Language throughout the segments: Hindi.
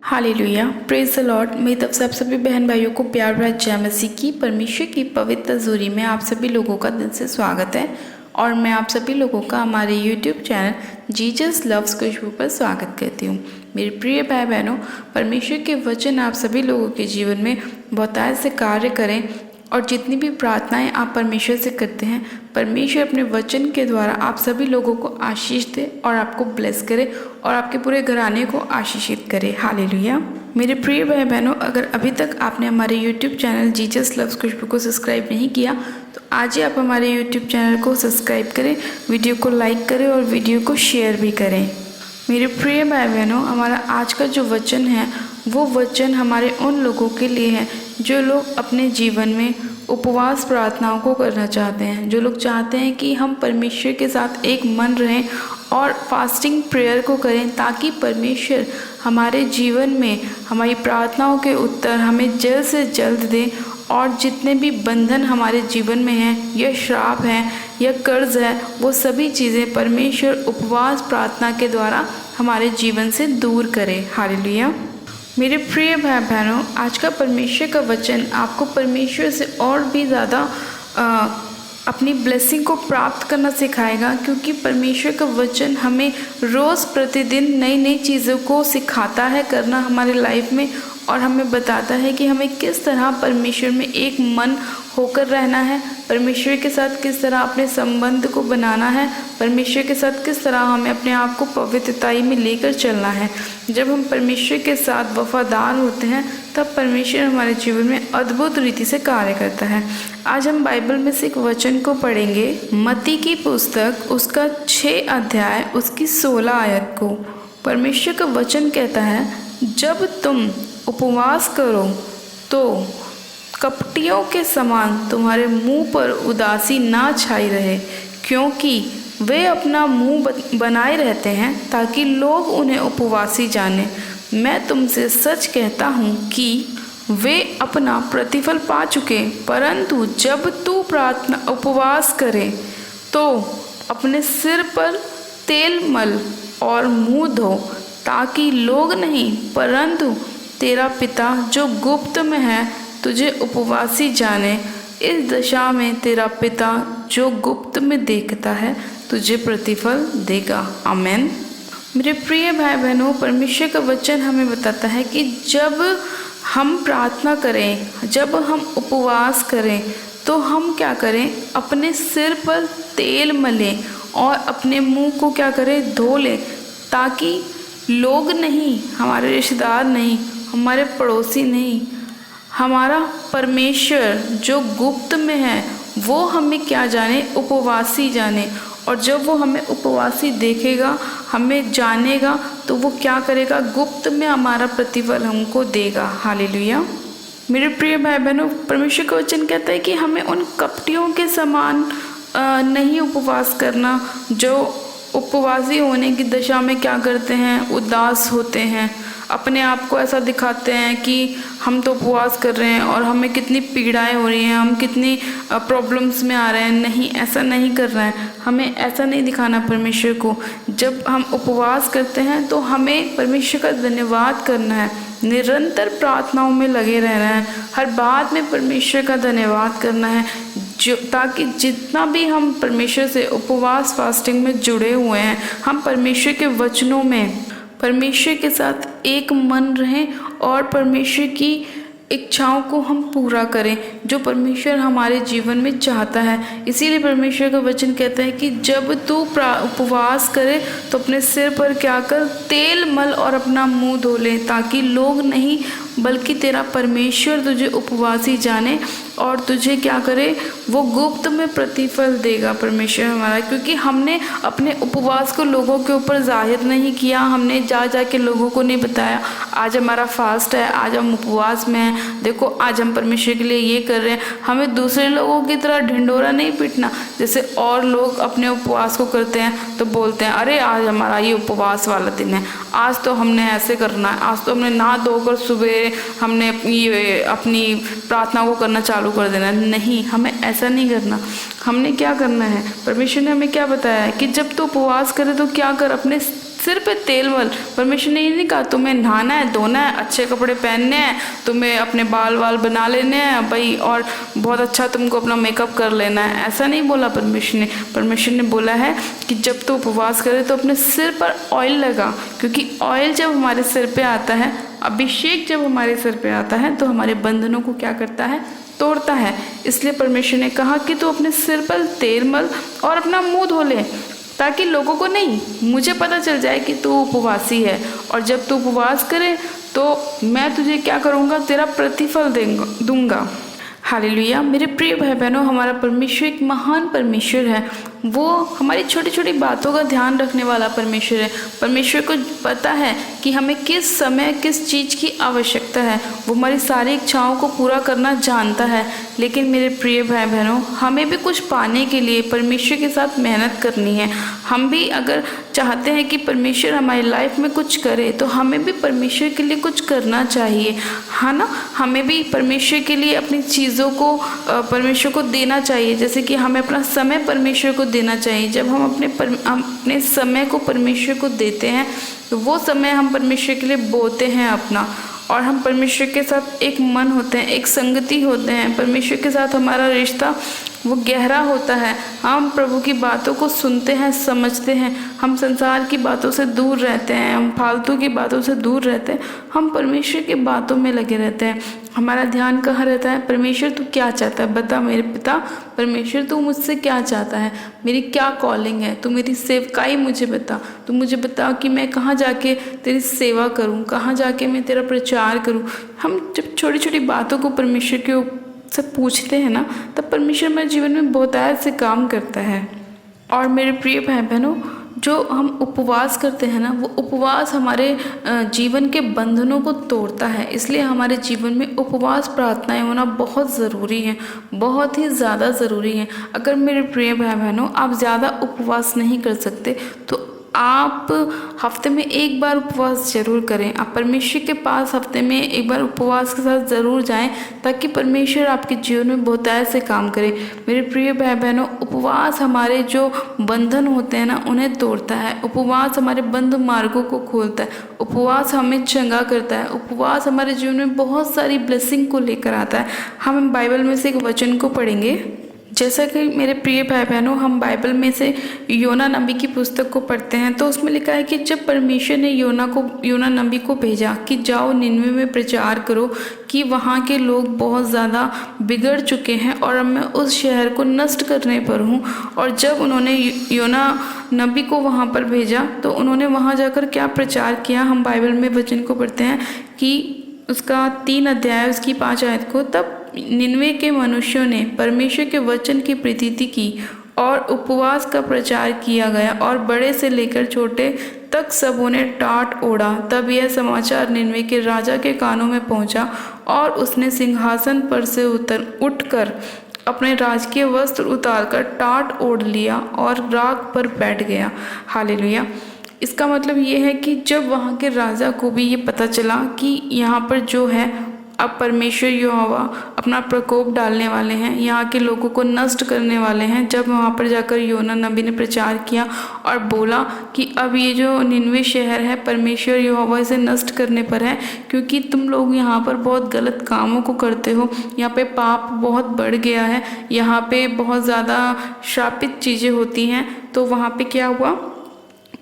Hallelujah, praise the Lord. मेरी तरफ से आप सभी बहन भाइयों को प्यार भरा जय मसीह की परमेश्वर की पवित्र हजूरी में आप सभी लोगों का दिल से स्वागत है। और मैं आप सभी लोगों का हमारे यूट्यूब चैनल जीसस लव्स खुशबू पर स्वागत करती हूँ। मेरे प्रिय भाई बहनों, परमेश्वर के वचन आप सभी लोगों के जीवन में बहुतायत से कार्य करें और जितनी भी प्रार्थनाएं आप परमेश्वर से करते हैं, परमेश्वर अपने वचन के द्वारा आप सभी लोगों को आशीष दे और आपको ब्लेस करे और आपके पूरे घराने को आशीषित करे। हालेलुया। मेरे प्रिय भाई बहनों, अगर अभी तक आपने हमारे यूट्यूब चैनल जीसस लव्स खुशबू को सब्सक्राइब नहीं किया तो आज ही आप हमारे यूट्यूब चैनल को सब्सक्राइब करें, वीडियो को लाइक करें और वीडियो को शेयर भी करें। मेरे प्रिय भाई बहनों, हमारा आज का जो वचन है वो वचन हमारे उन लोगों के लिए है जो लोग अपने जीवन में उपवास प्रार्थनाओं को करना चाहते हैं, जो लोग चाहते हैं कि हम परमेश्वर के साथ एक मन रहें और फास्टिंग प्रेयर को करें ताकि परमेश्वर हमारे जीवन में हमारी प्रार्थनाओं के उत्तर हमें जल्द से जल्द दे और जितने भी बंधन हमारे जीवन में हैं, या श्राप है या कर्ज है, वो सभी चीज़ें परमेश्वर उपवास प्रार्थना के द्वारा हमारे जीवन से दूर करे। हालेलुया। मेरे प्रिय भाई बहनों, आज का परमेश्वर का वचन आपको परमेश्वर से और भी ज़्यादा अपनी ब्लेसिंग को प्राप्त करना सिखाएगा, क्योंकि परमेश्वर का वचन हमें रोज़ प्रतिदिन नई नई चीज़ों को सिखाता है करना हमारे लाइफ में, और हमें बताता है कि हमें किस तरह परमेश्वर में एक मन होकर रहना है, परमेश्वर के साथ किस तरह अपने संबंध को बनाना है, परमेश्वर के साथ किस तरह हमें अपने आप को पवित्रताई में लेकर चलना है। जब हम परमेश्वर के साथ वफादार होते हैं तब परमेश्वर हमारे जीवन में अद्भुत रीति से कार्य करता है। आज हम बाइबल में से एक वचन को पढ़ेंगे, मत्ती की पुस्तक उसका 6 अध्याय उसकी 16 आयत को। परमेश्वर का वचन कहता है, जब तुम उपवास करो तो कपटियों के समान तुम्हारे मुंह पर उदासी ना छाई रहे, क्योंकि वे अपना मुंह बनाए रहते हैं ताकि लोग उन्हें उपवासी जाने। मैं तुमसे सच कहता हूँ कि वे अपना प्रतिफल पा चुके। परंतु जब तू प्रार्थना उपवास करे तो अपने सिर पर तेल मल और मुंह धो, ताकि लोग नहीं परंतु तेरा पिता जो गुप्त में है तुझे उपवासी जाने। इस दशा में तेरा पिता जो गुप्त में देखता है तुझे प्रतिफल देगा। आमेन। मेरे प्रिय भाई बहनों, परमेश्वर का वचन हमें बताता है कि जब हम प्रार्थना करें, जब हम उपवास करें तो हम क्या करें, अपने सिर पर तेल मलें और अपने मुंह को क्या करें, धो लें, ताकि लोग नहीं, हमारे रिश्तेदार नहीं, हमारे पड़ोसी नहीं, हमारा परमेश्वर जो गुप्त में है वो हमें क्या जाने, उपवासी जाने। और जब वो हमें उपवासी देखेगा, हमें जानेगा, तो वो क्या करेगा, गुप्त में हमारा प्रतिफल हमको देगा। हालेलुया। मेरे प्रिय भाई बहनों, परमेश्वर का वचन कहता है कि हमें उन कपटियों के समान नहीं उपवास करना जो उपवासी होने की दशा में क्या करते हैं, उदास होते हैं, अपने आप को ऐसा दिखाते हैं कि हम तो उपवास कर रहे हैं और हमें कितनी पीड़ाएं हो रही हैं, हम कितनी प्रॉब्लम्स में आ रहे हैं। नहीं, ऐसा नहीं करना है, हमें ऐसा नहीं दिखाना परमेश्वर को। जब हम उपवास करते हैं तो हमें परमेश्वर का धन्यवाद करना है, निरंतर प्रार्थनाओं में लगे रहना है, हर बात में परमेश्वर का धन्यवाद करना है, जो ताकि जितना भी हम परमेश्वर से उपवास फास्टिंग में जुड़े हुए हैं, हम परमेश्वर के वचनों में परमेश्वर के साथ एक मन रहें और परमेश्वर की इच्छाओं को हम पूरा करें जो परमेश्वर हमारे जीवन में चाहता है। इसीलिए परमेश्वर का वचन कहता है कि जब तू उपवास करे तो अपने सिर पर क्या कर, तेल मल और अपना मुंह धो ले, ताकि लोग नहीं बल्कि तेरा परमेश्वर तुझे उपवासी जाने और तुझे क्या करे, वो गुप्त में प्रतिफल देगा परमेश्वर हमारा। क्योंकि हमने अपने उपवास को लोगों के ऊपर जाहिर नहीं किया, हमने जा के लोगों को नहीं बताया आज हमारा फास्ट है, आज हम उपवास में हैं, देखो आज हम परमेश्वर के लिए ये कर रहे हैं। हमें दूसरे लोगों की तरह ढिंढोरा नहीं पीटना। जैसे और लोग अपने उपवास को करते हैं तो बोलते हैं, अरे आज हमारा ये उपवास वाला दिन है, आज तो हमने ऐसे करना है, आज तो हमने नहा धोकर सुबह हमने अपनी प्रार्थना को करना चालू कर देना। नहीं, हमें ऐसा नहीं करना। हमने क्या करना है, परमेश्वर ने हमें क्या बताया है कि जब तू उपवास करे तो क्या कर, अपने सिर पे तेल मल। परमेश्वर ने ये नहीं कहा तुम्हें नहाना है, धोना है, अच्छे कपड़े पहनने हैं, तुम्हें अपने बाल वाल बना लेने हैं भाई, और बहुत अच्छा तुमको अपना मेकअप कर लेना है। ऐसा नहीं बोला परमेश्वर ने। परमेश्वर ने बोला है कि जब तू उपवास करे तो अपने सिर पर ऑयल लगा, क्योंकि ऑयल जब हमारे सिर पे आता है, अभिषेक जब हमारे सिर पे आता है तो हमारे बंधनों को क्या करता है, तोड़ता है। इसलिए परमेश्वर ने कहा कि तू अपने सिर पर तेल मल और अपना मुंह धो ले, ताकि लोगों को नहीं, मुझे पता चल जाए कि तू उपवासी है। और जब तू उपवास करे तो मैं तुझे क्या करूँगा, तेरा प्रतिफल दूंगा। हालेलुया। मेरे प्रिय भाई बहनों, हमारा परमेश्वर एक महान परमेश्वर है। वो हमारी छोटी छोटी बातों का ध्यान रखने वाला परमेश्वर है। परमेश्वर को पता है कि हमें किस समय किस चीज़ की आवश्यकता है। वो हमारी सारी इच्छाओं को पूरा करना जानता है। लेकिन मेरे प्रिय भाई बहनों, हमें भी कुछ पाने के लिए परमेश्वर के साथ मेहनत करनी है। हम भी अगर चाहते हैं कि परमेश्वर हमारी लाइफ में कुछ करे, तो हमें भी परमेश्वर के लिए कुछ करना चाहिए, है ना। हमें भी परमेश्वर के लिए अपनी चीज़ों को परमेश्वर को देना चाहिए। जैसे कि हमें अपना समय परमेश्वर को देना चाहिए। जब हम अपने समय को परमेश्वर को देते हैं, तो वो समय हम परमेश्वर के लिए बोते हैं अपना, और हम परमेश्वर के साथ एक मन होते हैं, एक संगति होते हैं। परमेश्वर के साथ हमारा रिश्ता वो गहरा होता है। हम प्रभु की बातों को सुनते हैं, समझते हैं। हम संसार की बातों से दूर रहते हैं, हम फालतू की बातों से दूर रहते हैं। हम परमेश्वर की बातों में लगे रहते हैं। हमारा ध्यान कहाँ रहता है, परमेश्वर तू क्या चाहता है, बता मेरे पिता। परमेश्वर तू मुझसे क्या चाहता है, मेरी क्या कॉलिंग है, तू मेरी सेवकाई मुझे बता। तू मुझे बता कि मैं कहाँ जाके तेरी सेवा करूँ, कहाँ जाके मैं तेरा प्रचार करूँ। हम जब छोटी छोटी बातों को परमेश्वर के से पूछते हैं ना, तब परमेश्वर हमारे जीवन में बहुतायत से काम करता है। और मेरे प्रिय भाई बहनों, जो हम उपवास करते हैं ना, वो उपवास हमारे जीवन के बंधनों को तोड़ता है। इसलिए हमारे जीवन में उपवास प्रार्थनाएं होना बहुत ज़रूरी है, बहुत ही ज़्यादा ज़रूरी है। अगर मेरे प्रिय भाई बहनों आप ज़्यादा उपवास नहीं कर सकते, तो आप हफ्ते में एक बार उपवास जरूर करें। आप परमेश्वर के पास हफ्ते में एक बार उपवास के साथ ज़रूर जाएं, ताकि परमेश्वर आपके जीवन में बहुतायत से काम करे। मेरे प्रिय भाई बहनों, उपवास हमारे जो बंधन होते हैं ना, उन्हें तोड़ता है। उपवास हमारे बंद मार्गों को खोलता है। उपवास हमें चंगा करता है। उपवास हमारे जीवन में बहुत सारी ब्लेसिंग को लेकर आता है। हम बाइबल में से एक वचन को पढ़ेंगे। जैसा कि मेरे प्रिय भाई बहनों, हम बाइबल में से योना नबी की पुस्तक को पढ़ते हैं, तो उसमें लिखा है कि जब परमेश्वर ने योना नबी को भेजा कि जाओ निनवे में प्रचार करो कि वहाँ के लोग बहुत ज़्यादा बिगड़ चुके हैं और अब मैं उस शहर को नष्ट करने पर हूँ। और जब उन्होंने योना नबी को वहाँ पर भेजा, तो उन्होंने वहाँ जाकर क्या प्रचार किया। हम बाइबल में वचन को पढ़ते हैं कि उसका 3 अध्याय उसकी 5 आयत को, तब निनवे के मनुष्यों ने परमेश्वर के वचन की प्रतीति की और उपवास का प्रचार किया गया, और बड़े से लेकर छोटे तक सबों ने टाट ओढ़ा। तब यह समाचार निनवे के राजा के कानों में पहुंचा, और उसने सिंहासन पर से उठकर अपने राजकीय वस्त्र उतारकर टाट ओढ़ लिया और राख पर बैठ गया। हालेलुया। इसका मतलब ये है कि जब वहाँ के राजा को भी ये पता चला कि यहाँ पर जो है अब परमेश्वर यहोवा अपना प्रकोप डालने वाले हैं, यहाँ के लोगों को नष्ट करने वाले हैं। जब वहाँ पर जाकर योना नबी ने प्रचार किया और बोला कि अब ये जो निनवे शहर है, परमेश्वर यहोवा इसे नष्ट करने पर है, क्योंकि तुम लोग यहाँ पर बहुत गलत कामों को करते हो। यहाँ पे पाप बहुत बढ़ गया है, यहाँ पे बहुत ज़्यादा श्रापित चीज़ें होती हैं। तो वहाँ पे क्या हुआ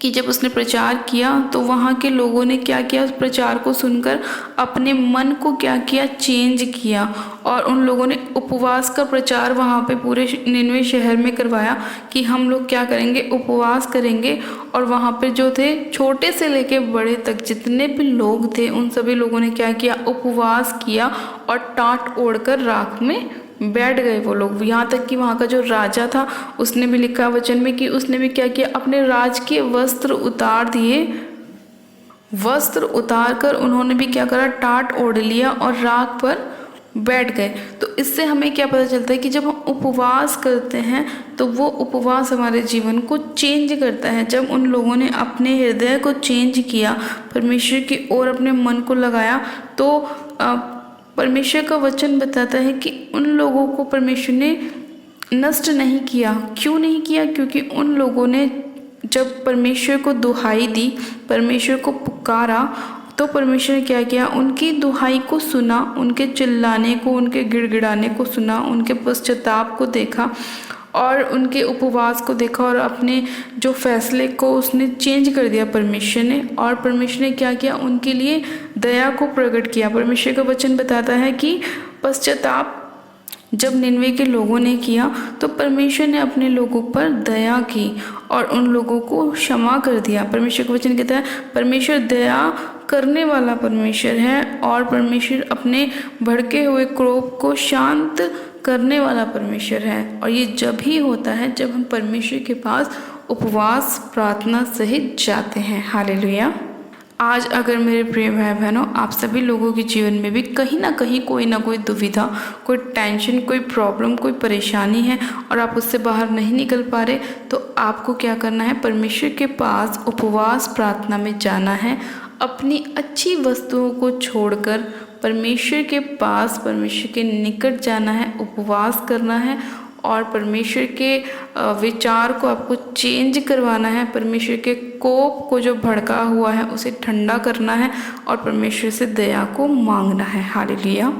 कि जब उसने प्रचार किया, तो वहाँ के लोगों ने क्या किया, उस प्रचार को सुनकर अपने मन को क्या किया, चेंज किया। और उन लोगों ने उपवास का प्रचार वहाँ पे पूरे निनवे शहर में करवाया कि हम लोग क्या करेंगे, उपवास करेंगे। और वहाँ पे जो थे, छोटे से लेके बड़े तक जितने भी लोग थे, उन सभी लोगों ने क्या किया, उपवास किया और टाट ओढ़कर राख में बैठ गए वो लोग। यहाँ तक कि वहाँ का जो राजा था, उसने भी लिखा वचन में कि उसने भी क्या किया, अपने राज के वस्त्र उतार दिए। वस्त्र उतार कर उन्होंने भी क्या करा, टाट ओढ़ लिया और राख पर बैठ गए। तो इससे हमें क्या पता चलता है कि जब हम उपवास करते हैं, तो वो उपवास हमारे जीवन को चेंज करता है। जब उन लोगों ने अपने हृदय को चेंज किया, परमेश्वर की ओर अपने मन को लगाया, तो परमेश्वर का वचन बताता है कि उन लोगों को परमेश्वर ने नष्ट नहीं किया। क्यों नहीं किया? क्योंकि उन लोगों ने जब परमेश्वर को दुहाई दी, परमेश्वर को पुकारा, तो परमेश्वर ने क्या किया, उनकी दुहाई को सुना, उनके चिल्लाने को, उनके गिड़गिड़ाने को सुना, उनके पश्चाताप को देखा और उनके उपवास को देखा और अपने जो फैसले को उसने चेंज कर दिया परमेश्वर ने। और परमेश्वर ने क्या किया, उनके लिए दया को प्रकट किया। परमेश्वर का वचन बताता है कि पश्चाताप जब निनवे के लोगों ने किया तो परमेश्वर ने अपने लोगों पर दया की और उन लोगों को क्षमा कर दिया। परमेश्वर का वचन कहता है परमेश्वर दया करने वाला परमेश्वर है और परमेश्वर अपने भड़के हुए क्रोध को शांत करने वाला परमेश्वर है। और ये जब ही होता है जब हम परमेश्वर के पास उपवास प्रार्थना सहित जाते हैं। हालेलुया। आज अगर मेरे प्रिय भाई बहनों आप सभी लोगों के जीवन में भी कहीं ना कहीं कोई ना कोई दुविधा, कोई टेंशन, कोई प्रॉब्लम, कोई परेशानी है और आप उससे बाहर नहीं निकल पा रहे, तो आपको क्या करना है, परमेश्वर के पास उपवास प्रार्थना में जाना है। अपनी अच्छी वस्तुओं को छोड़कर परमेश्वर के पास, परमेश्वर के निकट जाना है, उपवास करना है और परमेश्वर के विचार को आपको चेंज करवाना है। परमेश्वर के कोप को जो भड़का हुआ है उसे ठंडा करना है और परमेश्वर से दया को मांगना है। हालेलुया।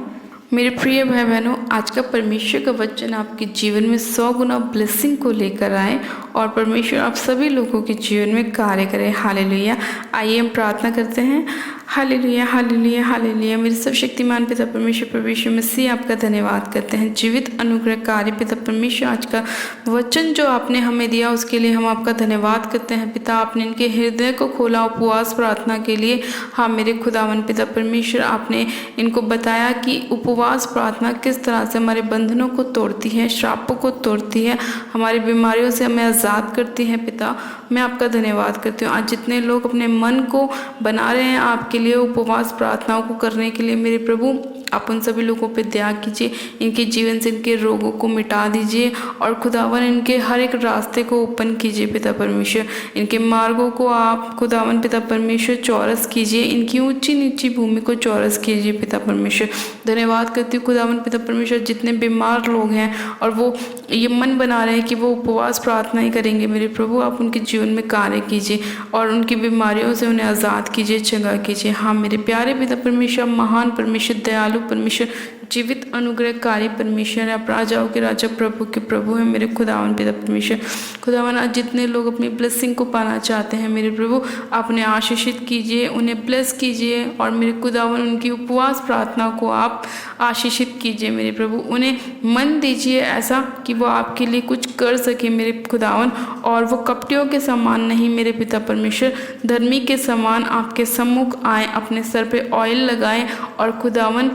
मेरे प्रिय भाई बहनों, आज का परमेश्वर का वचन आपके जीवन में 100 गुना ब्लेसिंग को लेकर आए और परमेश्वर आप सभी लोगों के जीवन में कार्य करे। हालेलुया। आइए हम प्रार्थना करते हैं। Hallelujah, hallelujah, hallelujah. मेरे सर्वशक्तिमान पिता परमेश्वर प्रभु यीशु मसीह आपका धन्यवाद करते हैं। जीवित अनुग्रहकारी पिता परमेश्वर, आज का वचन जो आपने हमें दिया उसके लिए हम आपका धन्यवाद करते हैं। पिता आपने इनके हृदय को खोला उपवास प्रार्थना के लिए। हाँ मेरे खुदावन पिता परमेश्वर, आपने इनको बताया कि उपवास प्रार्थना किस तरह से हमारे बंधनों को तोड़ती है, श्रापों को तोड़ती है, हमारी बीमारियों से हमें आज़ाद करती है। पिता मैं आपका धन्यवाद करती हूँ। आज जितने लोग अपने मन को बना रहे हैं आपके लिए उपवास प्रार्थनाओं को करने के लिए, मेरे प्रभु आप उन सभी लोगों पे दया कीजिए, इनके जीवन से इनके रोगों को मिटा दीजिए और खुदावन इनके हर एक रास्ते को ओपन कीजिए। पिता परमेश्वर, इनके मार्गों को आप खुदावन पिता परमेश्वर चौरस कीजिए, इनकी ऊंची नीची भूमि को चौरस कीजिए। पिता परमेश्वर धन्यवाद करती हूँ खुदावन पिता परमेश्वर, जितने बीमार लोग हैं और वो ये मन बना रहे हैं कि वो उपवास प्रार्थना ही करेंगे, मेरे प्रभु आप उनके जीवन में कार्य कीजिए और उनकी बीमारियों से उन्हें आज़ाद कीजिए, चंगा कीजिए। हाँ मेरे प्यारे पिता परमेश्वर, महान परमेश्वर, दयालु परमेश्वर, जीवित अनुग्रहकारी परमेश्वर, आप राजाओं के राजा, प्रभु के प्रभु हैं मेरे खुदावन पिता परमेश्वर। खुदावन आज जितने लोग अपनी ब्लेसिंग को पाना चाहते हैं मेरे प्रभु, आप उन्हें आशीषित कीजिए, उन्हें ब्लेस कीजिए और मेरे खुदावन उनकी उपवास प्रार्थना को आप आशीषित कीजिए। मेरे प्रभु उन्हें मन दीजिए ऐसा कि वो आपके लिए कुछ कर सके मेरे खुदावन, और वो कपटियों के समान नहीं मेरे पिता परमेश्वर, धर्मी के समान आपके सम्मुख आए, अपने सर पे ऑयल लगाएं और खुदावन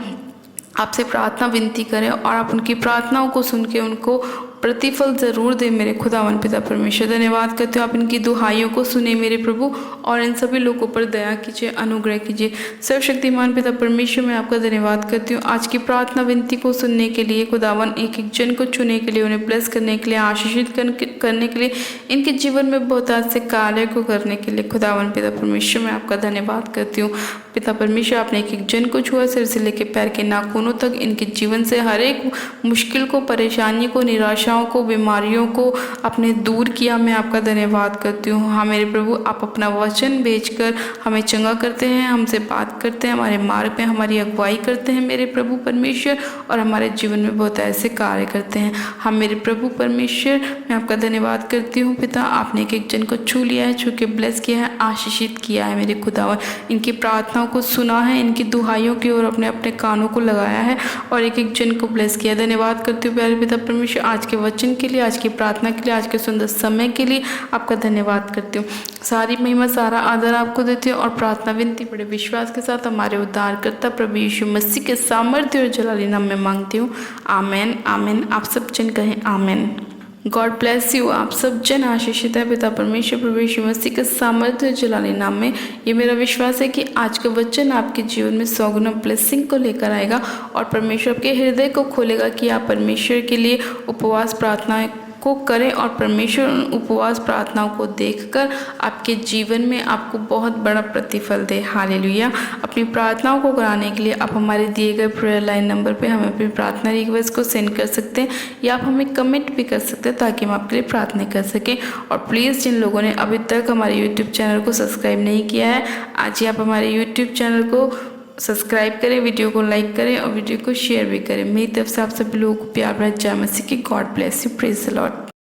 आपसे प्रार्थना विनती करें और आप उनकी प्रार्थनाओं को सुन के उनको प्रतिफल ज़रूर दे मेरे खुदावन पिता परमेश्वर। धन्यवाद करते हो आप इनकी दुहाइयों को सुने मेरे प्रभु और इन सभी लोगों पर दया कीजिए, अनुग्रह कीजिए। सर्वशक्तिमान पिता परमेश्वर मैं आपका धन्यवाद करती हूँ आज की प्रार्थना विनती को सुनने के लिए, खुदावन एक एक जन को चुने के लिए, उन्हें ब्लेस करने के लिए, आशीषित करने के लिए, इनके जीवन में बहुत से कार्य को करने के लिए खुदावन पिता परमेश्वर मैं आपका धन्यवाद करती हूँ। पिता परमेश्वर आपने एक एक जन को छुआ, सिर से लेकर पैर के नाखूनों तक, इनके जीवन से हर एक मुश्किल को, परेशानी को, निराशाओं को, बीमारियों को आपने दूर किया। मैं आपका धन्यवाद करती हूँ। हाँ मेरे प्रभु आप अपना वचन भेजकर हमें चंगा करते हैं, हमसे बात करते हैं, हमारे मार्ग में हमारी अगुवाई करते हैं मेरे प्रभु परमेश्वर, और हमारे जीवन में बहुत ऐसे कार्य करते हैं। हाँ मेरे प्रभु परमेश्वर मैं आपका धन्यवाद करती हूँ। पिता आपने एक एक जन को छू लिया है, छू के ब्लेस किया है, आशीषित किया है मेरे खुदावन, इनकी प्रार्थनाओं को सुना है, इनकी दुहाइयों की ओर अपने अपने कानों को लगाया है और एक एक जन को ब्लेस किया। धन्यवाद करती हूँ प्यारे पिता परमेश्वर आज के वचन के लिए, आज की प्रार्थना के लिए, आज के सुंदर समय के लिए आपका धन्यवाद करती हूँ। सारी महिमा सारा आदर आपको देती हूँ और प्रार्थना विनती बड़े विश्वास के साथ हमारे उद्धारकर्ता प्रभु यीशु मसीह के सामर्थ्य और जलाली नाम में मांगती हूँ, आमेन आमेन। आप सब जन कहें आमेन। God bless you. आप सब जन आशीषित है पिता परमेश्वर प्रभु यीशु मसीह के सामर्थ्य जलाली नाम में। ये मेरा विश्वास है कि आज का वचन आपके जीवन में 100 गुना ब्लेसिंग को लेकर आएगा और परमेश्वर आपके हृदय को खोलेगा कि आप परमेश्वर के लिए उपवास प्रार्थना को करें और परमेश्वर उन उपवास प्रार्थनाओं को देखकर आपके जीवन में आपको बहुत बड़ा प्रतिफल दे। हालेलुया। अपनी प्रार्थनाओं को कराने के लिए आप हमारे दिए गए प्रेयर लाइन नंबर पे हमें अपनी प्रार्थना रिक्वेस्ट को सेंड कर सकते हैं या आप हमें कमेंट भी कर सकते हैं ताकि हम आपके लिए प्रार्थना कर सकें। और प्लीज़ जिन लोगों ने अभी तक हमारे यूट्यूब चैनल को सब्सक्राइब नहीं किया है, आज ही आप हमारे यूट्यूब चैनल को सब्सक्राइब करें, वीडियो को लाइक करें और वीडियो को शेयर भी करें। मेरी तरफ से आप सभी लोगों को प्यार भरा जय मसीह की। God bless you. Praise the Lord.